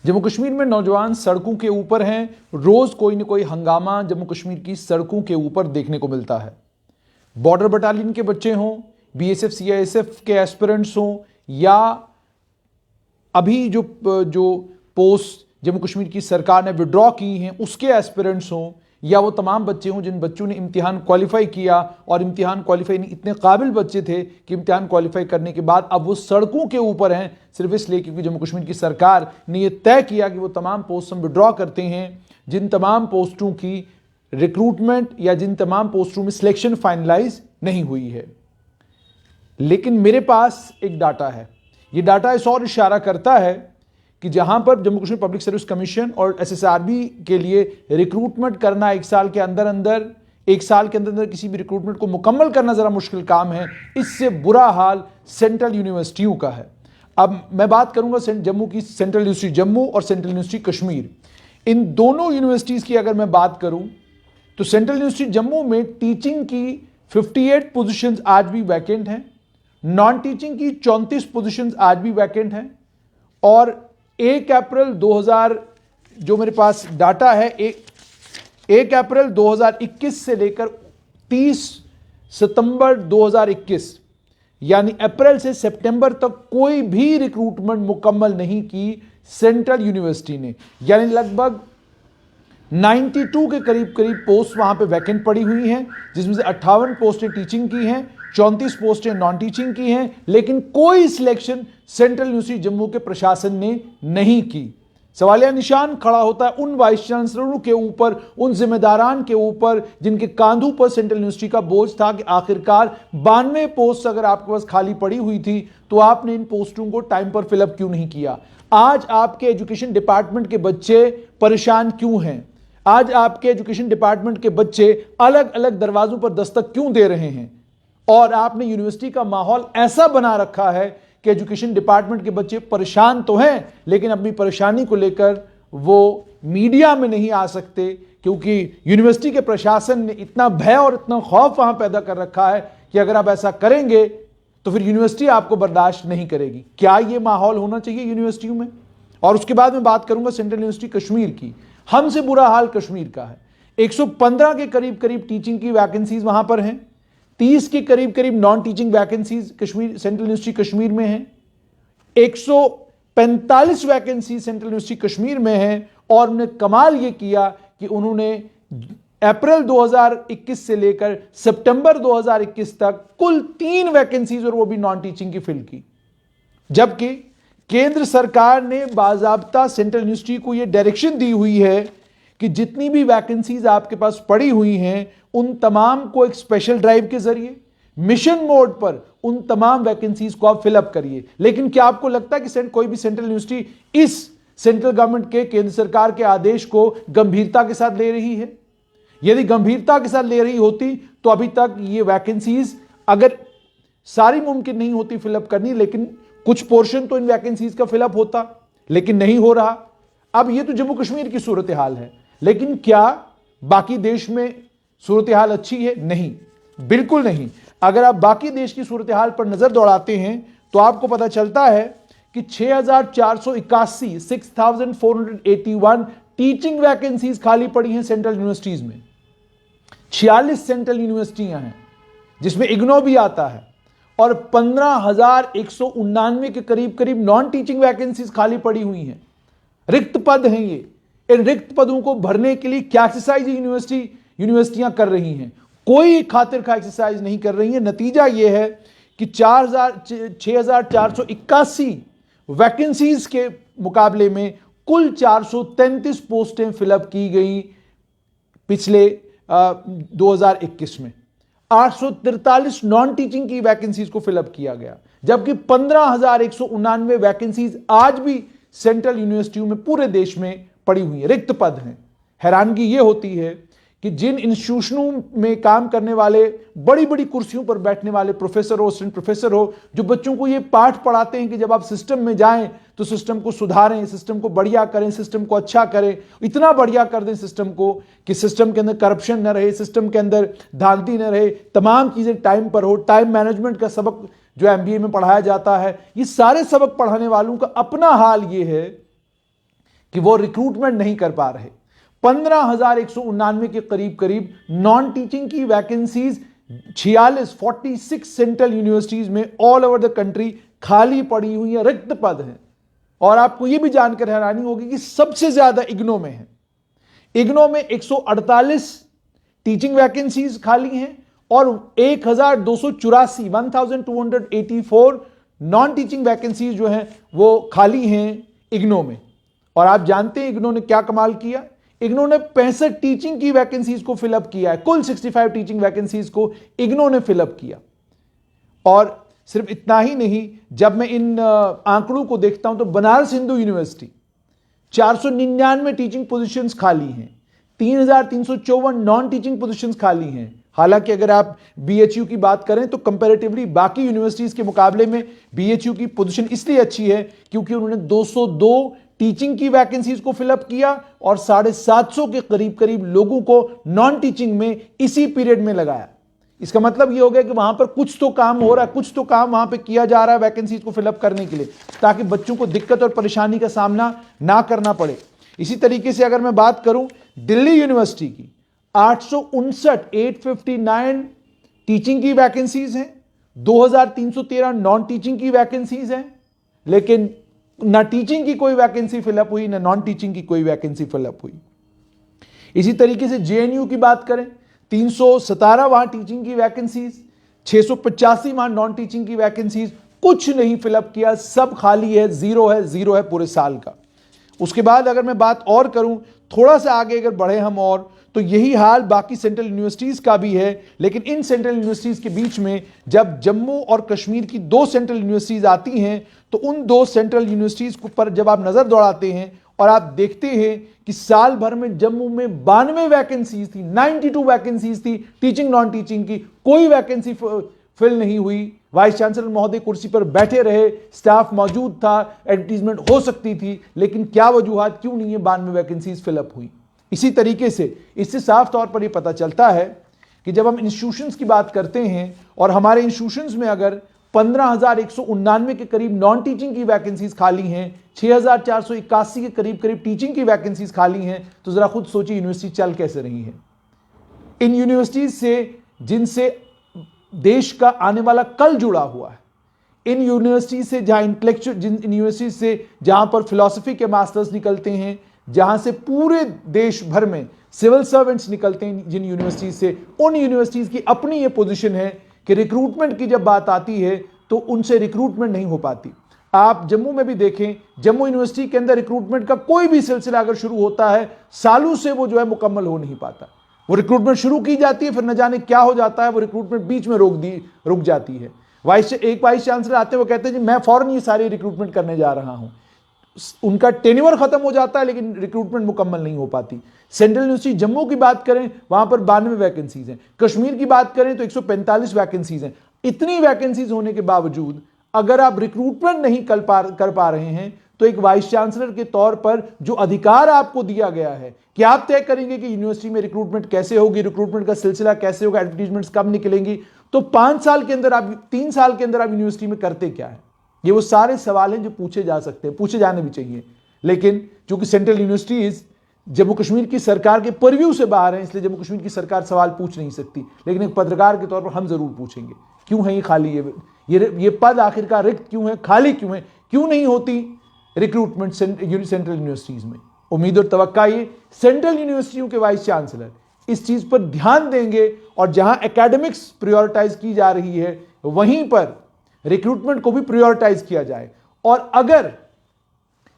जम्मू कश्मीर में नौजवान सड़कों के ऊपर हैं। रोज कोई न कोई हंगामा जम्मू कश्मीर की सड़कों के ऊपर देखने को मिलता है। बॉर्डर बटालियन के बच्चे हों, बीएसएफ सीआईएसएफ के एस्पिरेंट्स हों, या अभी जो पोस्ट जम्मू कश्मीर की सरकार ने विड्रॉ की हैं उसके एस्पिरेंट्स हों, या वो तमाम बच्चे हों जिन बच्चों ने इम्तिहान क्वालिफाई किया और इम्तिहान क्वालिफाई नहीं, इतने काबिल बच्चे थे कि इम्तिहान क्वालिफाई करने के बाद अब वो सड़कों के ऊपर हैं सिर्फ इसलिए क्योंकि जम्मू कश्मीर की सरकार ने ये तय किया कि वो तमाम पोस्ट हम विड्रॉ करते हैं जिन तमाम पोस्टों की रिक्रूटमेंट या जिन तमाम पोस्टों में सिलेक्शन फाइनलाइज नहीं हुई है। लेकिन मेरे पास एक डाटा है, ये डाटा इस और इशारा करता है कि जहां पर Jammu Kashmir public service commission और एसएसआरबी के लिए रिक्रूटमेंट करना एक साल के अंदर किसी भी रिक्रूटमेंट को मुकम्मल करना जरा मुश्किल काम है, इससे बुरा हाल सेंट्रल यूनिवर्सिटियों का है। अब मैं बात करूंगा जम्मू की, सेंट्रल यूनिवर्सिटी जम्मू और सेंट्रल यूनिवर्सिटी कश्मीर, इन दोनों यूनिवर्सिटीज की अगर मैं बात करूं तो सेंट्रल यूनिवर्सिटी जम्मू में टीचिंग की 58 पोजीशंस आज भी वैकेंट हैं, नॉन टीचिंग की 34 पोजीशंस आज भी वैकेंट हैं, और 1 अप्रैल 2000 जो मेरे पास डाटा है 1 अप्रैल 2021 से लेकर 30 सितंबर 2021 यानी अप्रैल से सितंबर तक कोई भी रिक्रूटमेंट मुकम्मल नहीं की सेंट्रल यूनिवर्सिटी ने, यानी लगभग 92 के करीब पोस्ट वहां पे वैकेंट पड़ी हुई हैं, जिसमें से 58 पोस्टें टीचिंग की हैं, 34 पोस्टें नॉन टीचिंग की हैं, लेकिन कोई सिलेक्शन सेंट्रल यूनिवर्सिटी जम्मू के प्रशासन ने नहीं की। सवालिया निशान खड़ा होता है उन वाइस चांसलरों के ऊपर, उन जिम्मेदारान के ऊपर जिनके कांधों पर सेंट्रल यूनिवर्सिटी का बोझ था कि आखिरकार 92 पोस्ट अगर आपके पास खाली पड़ी हुई थी तो आपने इन पोस्टों को टाइम पर फिलअप क्यों नहीं किया। आज आपके एजुकेशन डिपार्टमेंट के बच्चे परेशान क्यों हैं, आज आपके एजुकेशन डिपार्टमेंट के बच्चे अलग अलग दरवाजों पर दस्तक क्यों दे रहे हैं, और आपने यूनिवर्सिटी का माहौल ऐसा बना रखा है कि एजुकेशन डिपार्टमेंट के बच्चे परेशान तो हैं लेकिन अपनी परेशानी को लेकर वो मीडिया में नहीं आ सकते, क्योंकि यूनिवर्सिटी के प्रशासन ने इतना भय और इतना खौफ वहां पैदा कर रखा है कि अगर आप ऐसा करेंगे तो फिर यूनिवर्सिटी आपको बर्दाश्त नहीं करेगी। क्या यह माहौल होना चाहिए यूनिवर्सिटियों में? और उसके बाद मैं बात करूंगा सेंट्रल यूनिवर्सिटी कश्मीर की। हमसे बुरा हाल कश्मीर का है। 115 के करीब टीचिंग की वैकेंसीज वहां पर हैं, 30 के करीब non teaching vacancies Kashmir central university Kashmir में हैं, 145 वैकेंसी सेंट्रल यूनिवर्सिटी कश्मीर में हैं, और उन्होंने कमाल यह किया कि उन्होंने अप्रैल 2021 से लेकर सितंबर 2021 तक कुल 3 वैकेंसीज और वो भी नॉन टीचिंग की फिल की, जबकि केंद्र सरकार ने बाज़ाब्ता सेंट्रल यूनिवर्सिटी को यह डायरेक्शन दी हुई है कि जितनी भी वैकेंसीज आपके पास पड़ी हुई हैं उन तमाम को एक स्पेशल ड्राइव के जरिए मिशन मोड पर उन तमाम वैकेंसीज को आप फिलअप करिए। लेकिन क्या आपको लगता है कि कोई भी सेंट्रल यूनिवर्सिटी इस सेंट्रल गवर्नमेंट के, केंद्र सरकार के आदेश को गंभीरता के साथ ले रही है? यदि गंभीरता के साथ ले रही होती तो अभी तक ये वैकेंसीज, अगर सारी मुमकिन नहीं होती फिलअप करनी, लेकिन कुछ पोर्शन तो इन वैकेंसीज का फिलअप होता, लेकिन नहीं हो रहा। अब ये तो जम्मू कश्मीर की सूरत हाल है, लेकिन क्या बाकी देश में सूरत हाल अच्छी है? नहीं, बिल्कुल नहीं। अगर आप बाकी देश की सूरत हाल पर नजर दौड़ाते हैं तो आपको पता चलता है कि 6481 6481 टीचिंग वैकेंसीज खाली पड़ी हैं सेंट्रल यूनिवर्सिटीज में। 46 सेंट्रल यूनिवर्सिटियां हैं जिसमें इग्नो भी आता है, और 15,199 के करीब नॉन टीचिंग वैकेंसीज खाली पड़ी हुई हैं, रिक्त पद हैं ये। इन रिक्त पदों को भरने के लिए क्या एक्सरसाइज यूनिवर्सिटियां कर रही हैं? कोई खातिर का एक्सरसाइज नहीं कर रही है। नतीजा यह है कि 6481 वैकेंसीज के मुकाबले में कुल 433 पोस्टें फिलअप की गई पिछले 2021 में। 843 नॉन टीचिंग की वैकेंसीज को फिलअप किया गया, जबकि 15,199 वैकेंसीज आज भी सेंट्रल यूनिवर्सिटियों में पूरे देश में पड़ी हुई है, रिक्त पद हैं। हैरानगी यह होती है कि जिन इंस्टीट्यूशनों में काम करने वाले, बड़ी बड़ी कुर्सियों पर बैठने वाले प्रोफेसर हो, असिस्टेंट प्रोफेसर हो, जो बच्चों को ये पाठ पढ़ाते हैं कि जब आप सिस्टम में जाएं तो सिस्टम को सुधारें, सिस्टम को बढ़िया करें, सिस्टम को अच्छा करें, इतना बढ़िया कर दें सिस्टम को कि सिस्टम के अंदर करप्शन न रहे, सिस्टम के अंदर धांधली न रहे, तमाम चीजें टाइम पर हो। टाइम मैनेजमेंट का सबक जो एमबीए में पढ़ाया जाता है, ये सारे सबक पढ़ाने वालों का अपना हाल ये है कि वो रिक्रूटमेंट नहीं कर पा रहे। 15,199 के करीब करीब नॉन टीचिंग की वैकेंसीज 46 सेंट्रल यूनिवर्सिटीज में ऑल ओवर द कंट्री खाली पड़ी हुई है, रिक्त पद हैं। और आपको यह भी जानकर हैरानी होगी कि सबसे ज्यादा इग्नो में है। इग्नो में 148 टीचिंग वैकेंसीज खाली हैं और 1284 नॉन टीचिंग वैकेंसीज जो हैं वो खाली हैं इग्नो में। और आप जानते हैं इग्नो ने क्या कमाल किया, इग्नो ने 65 टीचिंग की वैकेंसीज को फिलअप किया है। कुल 65 टीचिंग वैकेंसीज को इग्नो ने फिलअप किया। और सिर्फ इतना ही नहीं, जब मैं इन आंकड़ों को देखता हूं तो Banaras Hindu university 499 teaching positions खाली हैं, 3,354 नॉन टीचिंग पोजीशंस खाली हैं। हालांकि अगर आप बीएचयू की बात करें तो कंपैरेटिवली बाकी यूनिवर्सिटीज के मुकाबले में बीएचयू की पोजीशन इसलिए अच्छी है क्योंकि उन्होंने 202 टीचिंग की वैकेंसीज को फिलअप किया और 750 के करीब करीब लोगों को नॉन टीचिंग में इसी पीरियड में लगाया। इसका मतलब यह हो गया कि वहां पर कुछ तो काम हो रहा है, कुछ तो काम वहां पे किया जा रहा है वैकेंसीज को फिलअप करने के लिए, ताकि बच्चों को दिक्कत और परेशानी का सामना ना करना पड़े। इसी तरीके से अगर मैं बात करूं दिल्ली यूनिवर्सिटी की 859 टीचिंग की वैकेंसीज हैं, 2,313 नॉन टीचिंग की वैकेंसीज हैं, लेकिन ना टीचिंग की कोई वैकेंसी फिलअप हुई, ना नॉन टीचिंग की कोई वैकेंसी फिलअप हुई। इसी तरीके से जेएनयू की बात करें 317 वहां टीचिंग की वैकेंसीज, 685 वहां नॉन टीचिंग की वैकेंसीज, कुछ नहीं फिलअप किया, सब खाली है, जीरो है पूरे साल का। उसके बाद अगर मैं बात और करूं, थोड़ा सा आगे अगर बढ़े हम और, तो यही हाल बाकी सेंट्रल यूनिवर्सिटीज का भी है। लेकिन इन सेंट्रल यूनिवर्सिटीज के बीच में जब जम्मू और कश्मीर की 2 सेंट्रल यूनिवर्सिटीज आती हैं तो उन 2 सेंट्रल यूनिवर्सिटीज पर जब आप नजर दौड़ाते हैं और आप देखते हैं कि साल भर में जम्मू में 92 वैकेंसीज थी, 92 वैकेंसीज थी टीचिंग नॉन टीचिंग की, कोई वैकेंसी फिल नहीं हुई। वाइस चांसलर महोदय कुर्सी पर बैठे रहे, स्टाफ मौजूद था, एडवर्टीजमेंट हो सकती थी, लेकिन क्या वजूहात क्यों नहीं है 92 वैकेंसीज फिलअप हुई। इसी तरीके से इससे साफ तौर पर यह पता चलता है कि जब हम इंस्टीट्यूशंस की बात करते हैं और हमारे इंस्टीट्यूशंस में अगर 15,199 के करीब नॉन टीचिंग की वैकेंसीज खाली हैं, 6,481 के करीब टीचिंग की वैकेंसीज खाली हैं, तो जरा खुद सोचिए यूनिवर्सिटी चल कैसे रही है। इन यूनिवर्सिटीज से जिनसे देश का आने वाला कल जुड़ा हुआ है, इन यूनिवर्सिटी से जहां इंटेलेक्चुअल, जिन यूनिवर्सिटी से जहां पर फिलॉसफी के मास्टर्स निकलते हैं, जहां से पूरे देश भर में सिविल सर्वेंट्स निकलते हैं, जिन यूनिवर्सिटीज से, उन यूनिवर्सिटीज की अपनी ये पोजीशन है कि रिक्रूटमेंट की जब बात आती है तो उनसे रिक्रूटमेंट नहीं हो पाती। आप जम्मू में भी देखें, जम्मू यूनिवर्सिटी के अंदर रिक्रूटमेंट का कोई भी सिलसिला अगर शुरू होता है, सालों से वो जो है मुकम्मल हो नहीं पाता। वो रिक्रूटमेंट शुरू की जाती है, फिर न जाने क्या हो जाता है, वो रिक्रूटमेंट बीच में रुक जाती है। एक वाइस चांसलर आते हैं, वो कहते हैं जी मैं फौरन ये सारी रिक्रूटमेंट करने जा रहा हूं। उनका टेन्योर खत्म हो जाता है लेकिन रिक्रूटमेंट मुकम्मल नहीं हो पाती। सेंट्रल यूनिवर्सिटी जम्मू की बात करें, वहां पर 92 वैकेंसीज हैं। कश्मीर की बात करें तो 145 वैकेंसीज हैं। इतनी वैकेंसीज होने के बावजूद अगर आप रिक्रूटमेंट नहीं कर पा रहे हैं तो एक वाइस चांसलर के तौर पर जो अधिकार आपको दिया गया है कि आप तय करेंगे कि यूनिवर्सिटी में रिक्रूटमेंट कैसे होगी, रिक्रूटमेंट का सिलसिला कैसे होगा, एडवर्टीजमेंट्स कब निकलेंगी, तो 5 साल के अंदर आप, 3 साल के अंदर आप यूनिवर्सिटी में करते क्या है? ये वो सारे सवाल हैं जो पूछे जा सकते हैं, पूछे जाने भी चाहिए। लेकिन चूंकि सेंट्रल यूनिवर्सिटीज जम्मू कश्मीर की सरकार के परव्यू से बाहर है, इसलिए जम्मू कश्मीर की सरकार सवाल पूछ नहीं सकती। लेकिन एक पत्रकार के तौर पर हम जरूर पूछेंगे, क्यों है ये खाली, ये पद आखिरकार रिक्त क्यों है, खाली क्यों है, क्यों नहीं होती रिक्रूटमेंट सेंट्रल यूनिवर्सिटीज में। उम्मीद और तवक्का ये सेंट्रल यूनिवर्सिटियों के वाइस चांसलर इस चीज पर ध्यान देंगे और जहां एकेडमिक्स प्रायोरिटाइज की जा रही है वहीं पर रिक्रूटमेंट को भी प्रायोरिटाइज किया जाए। और अगर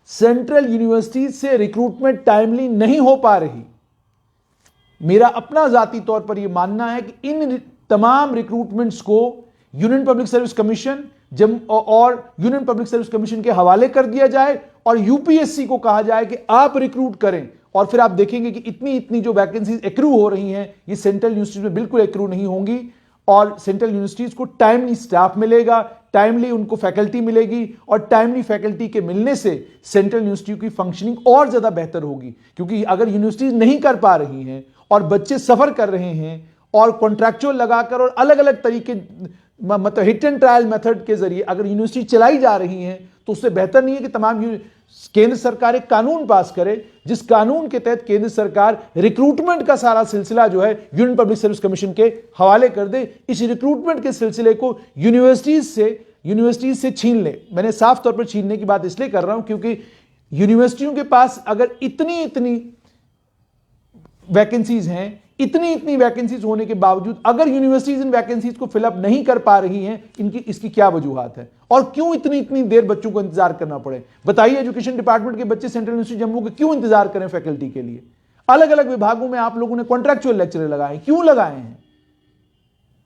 सेंट्रल यूनिवर्सिटी से रिक्रूटमेंट टाइमली नहीं हो पा रही, मेरा अपना जाती तौर पर यह मानना है कि इन तमाम रिक्रूटमेंट्स को यूनियन पब्लिक सर्विस कमीशन और यूनियन पब्लिक सर्विस कमीशन के हवाले कर दिया जाए और यूपीएससी को कहा जाए कि आप रिक्रूट करें। और फिर आप देखेंगे कि इतनी जो वैकेंसीज एक्रू हो रही हैं ये सेंट्रल यूनिवर्सिटीज में बिल्कुल एक्रू नहीं होंगी और सेंट्रल यूनिवर्सिटीज को टाइमली स्टाफ मिलेगा, टाइमली उनको फैकल्टी मिलेगी और टाइमली फैकल्टी के मिलने से सेंट्रल यूनिवर्सिटी की फंक्शनिंग और ज्यादा बेहतर होगी। क्योंकि अगर यूनिवर्सिटीज नहीं कर पा रही हैं और बच्चे सफर कर रहे हैं और कॉन्ट्रैक्चुअल लगाकर और अलग अलग तरीके, मतलब हिट एंड ट्रायल मेथड के जरिए अगर यूनिवर्सिटी चलाई जा रही हैं, तो उससे बेहतर नहीं है कि तमाम केंद्र सरकार एक कानून पास करे जिस कानून के तहत केंद्र सरकार रिक्रूटमेंट का सारा सिलसिला जो है यूनियन पब्लिक सर्विस कमीशन के हवाले कर दे। इस रिक्रूटमेंट के सिलसिले को यूनिवर्सिटीज से छीन ले। मैंने साफ तौर पर छीनने की बात इसलिए कर रहा हूं क्योंकि यूनिवर्सिटियों के पास अगर इतनी वैकेंसीज हैं, इतनी वैकेंसीज होने के बावजूद अगर यूनिवर्सिटीज इन वैकेंसीज को फिलअप नहीं कर पा रही हैं, इसकी क्या वजूहात है और क्यों इतनी देर बच्चों को इंतजार करना पड़े? बताइए, एजुकेशन डिपार्टमेंट के बच्चे सेंट्रल यूनिवर्सिटी जम्मू के क्यों इंतजार करें फैकल्टी के लिए? अलग अलग विभागों में आप लोगों ने कॉन्ट्रैक्चुअल लेक्चरर लगाए, क्यों लगाए हैं?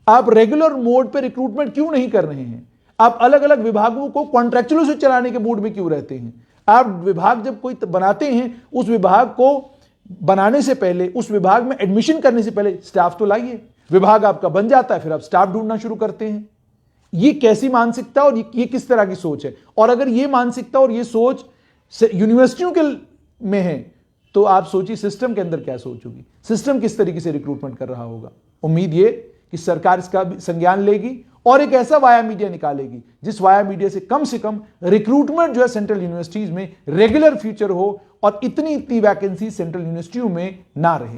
आप रेगुलर मोड पर रिक्रूटमेंट क्यों नहीं कर रहे हैं? आप अलग अलग विभागों को कॉन्ट्रैक्चुअल से चलाने के मूड में क्यों रहते हैं? आप विभाग जब कोई बनाते हैं, उस विभाग को बनाने से पहले, उस विभाग में एडमिशन करने से पहले स्टाफ तो लाइए। विभाग आपका बन जाता है, फिर आप स्टाफ ढूंढना शुरू करते हैं। ये कैसी मानसिकता और ये किस तरह की सोच है? और अगर ये मानसिकता और ये सोच यूनिवर्सिटियों के में है तो आप सोचिए सिस्टम के अंदर क्या सोच होगी, सिस्टम किस तरीके से रिक्रूटमेंट कर रहा होगा। उम्मीद ये कि सरकार इसका संज्ञान लेगी और एक ऐसा वाया मीडिया निकालेगी जिस वाया मीडिया से कम रिक्रूटमेंट जो है सेंट्रल यूनिवर्सिटीज में रेगुलर फ्यूचर हो और इतनी वैकेंसी सेंट्रल यूनिवर्सिटियों में ना रहे।